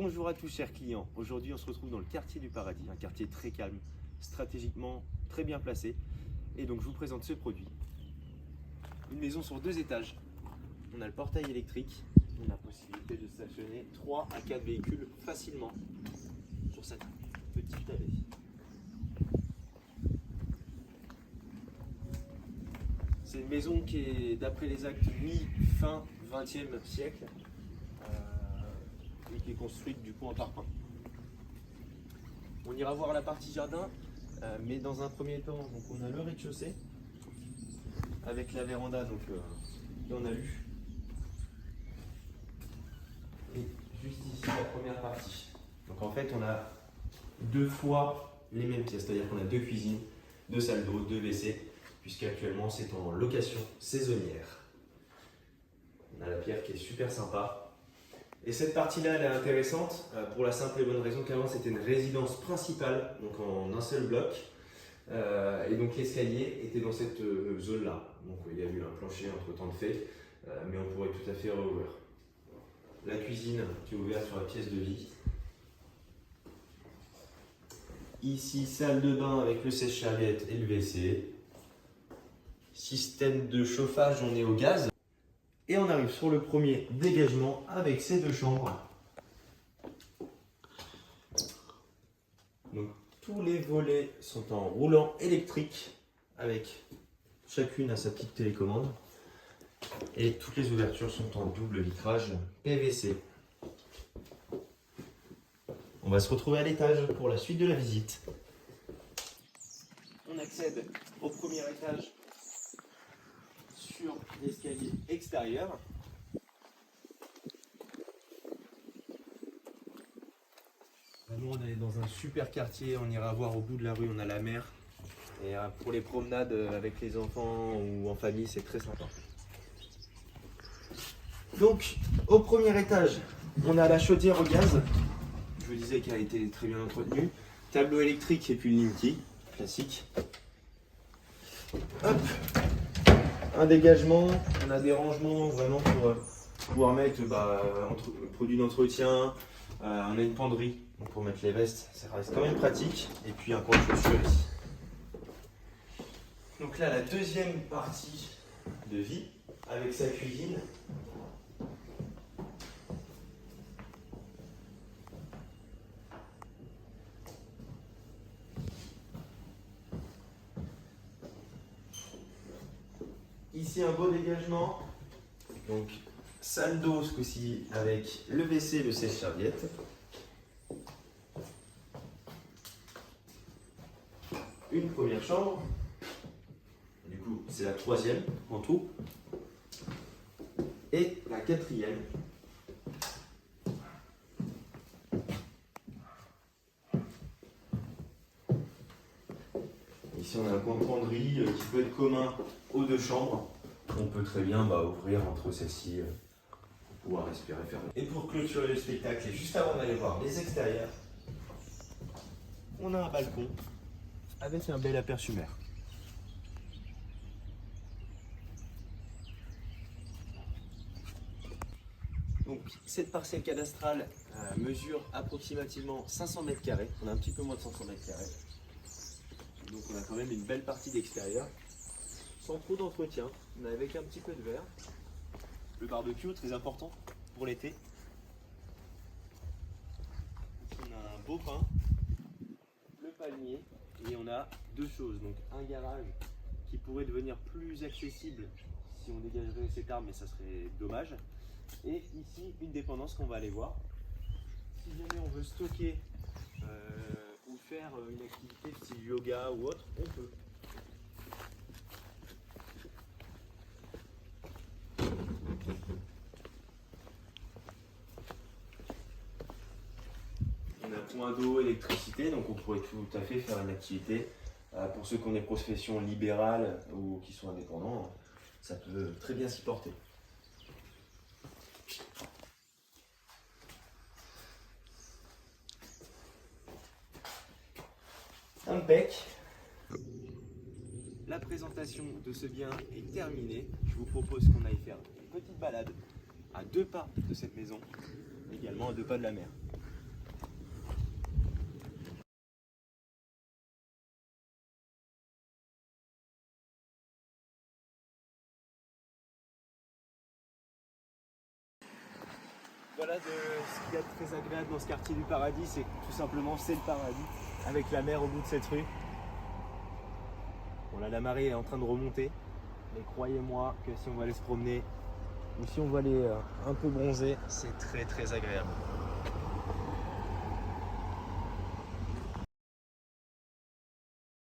Bonjour à tous chers clients, aujourd'hui on se retrouve dans le quartier du Paradis, un quartier très calme, stratégiquement très bien placé. Et donc je vous présente ce produit. Une maison sur 2 étages, on a le portail électrique, on a la possibilité de stationner 3 à 4 véhicules facilement sur cette petite allée. C'est une maison qui est d'après les actes mi-fin 20e siècle. Et qui est construite du coup en parpaing. On ira voir la partie jardin, mais dans un premier temps, donc on a le rez-de-chaussée avec la véranda, donc il y en a eu. Et juste ici la première partie. Donc en fait on a 2 fois les mêmes pièces, c'est-à-dire qu'on a 2 cuisines, 2 salles d'eau, 2 WC, puisqu'actuellement c'est en location saisonnière. On a la pierre qui est super sympa. Et cette partie-là, elle est intéressante pour la simple et bonne raison qu'avant c'était une résidence principale, donc en un seul bloc. Et donc l'escalier était dans cette zone-là. Donc il y a eu un plancher entre-temps de fait, mais on pourrait tout à fait rouvrir. La cuisine qui est ouverte sur la pièce de vie. Ici, salle de bain avec le sèche-serviette et le WC. Système de chauffage, on est au gaz. Et on arrive sur le premier dégagement avec ces 2 chambres. Donc, tous les volets sont en roulant électrique avec chacune à sa petite télécommande. Et toutes les ouvertures sont en double vitrage PVC. On va se retrouver à l'étage pour la suite de la visite. On accède au premier étage sur l'escalier extérieur. Nous on est dans un super quartier, on ira voir au bout de la rue, on a la mer. Et pour les promenades avec les enfants ou en famille, c'est très sympa. Donc au premier étage, on a la chaudière au gaz. Je vous disais qu'elle a été très bien entretenue. Tableau électrique et puis une Linky, classique. Hop, un dégagement, on a des rangements vraiment pour pouvoir mettre produits d'entretien. On a une penderie donc pour mettre les vestes, ça reste quand même pratique. Et puis un coin de chaussures ici. Donc là, la deuxième partie de vie avec sa cuisine. Ici un beau dégagement, donc salle d'eau ce coup-ci avec le WC et le sèche-serviette. Une première chambre, du coup c'est la 3e en tout, et la 4e. Ici on a un coin de penderie qui peut être commun aux 2 chambres. On peut très bien ouvrir entre celles-ci pour pouvoir respirer, faire. Et pour clôturer le spectacle, et juste avant d'aller voir les extérieurs, on a un balcon avec un bel aperçu mer. Donc cette parcelle cadastrale mesure approximativement 500 mètres carrés. On a un petit peu moins de 500 mètres carrés. Donc on a quand même une belle partie d'extérieur, sans trop d'entretien, mais avec un petit peu de verre. Le barbecue, très important pour l'été. On a un beau pin, le palmier, et on a 2 choses. Donc un garage qui pourrait devenir plus accessible si on dégagerait cet arbre, mais ça serait dommage. Et ici, une dépendance qu'on va aller voir. Si jamais on veut stocker ou faire une activité style yoga ou autre, on peut. On a point d'eau, électricité, donc on pourrait tout à fait faire une activité. Pour ceux qui ont des professions libérales ou qui sont indépendants, ça peut très bien s'y porter. Impec. La présentation de ce bien est terminée. Je vous propose qu'on aille faire une petite balade à 2 pas de cette maison, également à 2 pas de la mer. Voilà ce qu'il y a de très agréable dans ce quartier du paradis, c'est que tout simplement c'est le paradis, avec la mer au bout de cette rue. Bon là la marée est en train de remonter, mais croyez-moi que si on va aller se promener, ou si on va aller un peu bronzer, c'est très très agréable.